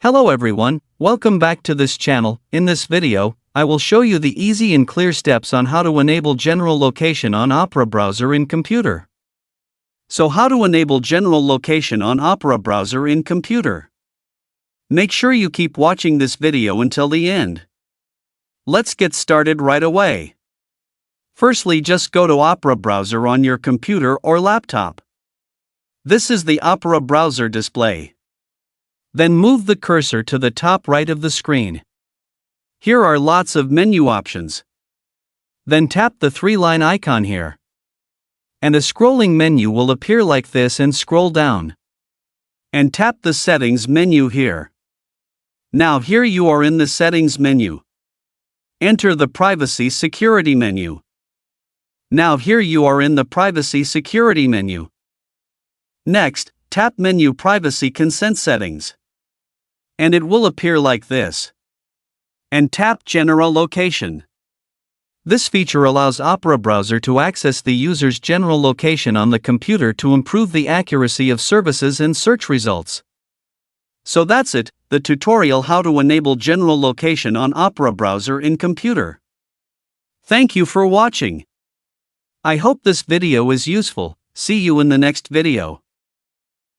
Hello everyone, welcome back to this channel. In this video, I will show you the easy and clear steps on how to enable general location on Opera browser in computer. So how to enable general location on Opera browser in computer? Make sure you keep watching this video until the end. Let's get started right away. Firstly, just go to Opera browser on your computer or laptop. This is the Opera browser display. Then move the cursor to the top right of the screen. Here are lots of menu options. Then tap the three-line icon here. And a scrolling menu will appear like this, and scroll down. And tap the settings menu here. Now here you are in the settings menu. Enter the privacy security menu. Now here you are in the privacy security menu. Next, tap menu privacy consent settings. And it will appear like this. And tap general location. This feature allows Opera browser to access the user's general location on the computer to improve the accuracy of services and search results. So that's it, the tutorial how to enable general location on Opera browser in computer. Thank you for watching. I hope this video is useful. See you in the next video.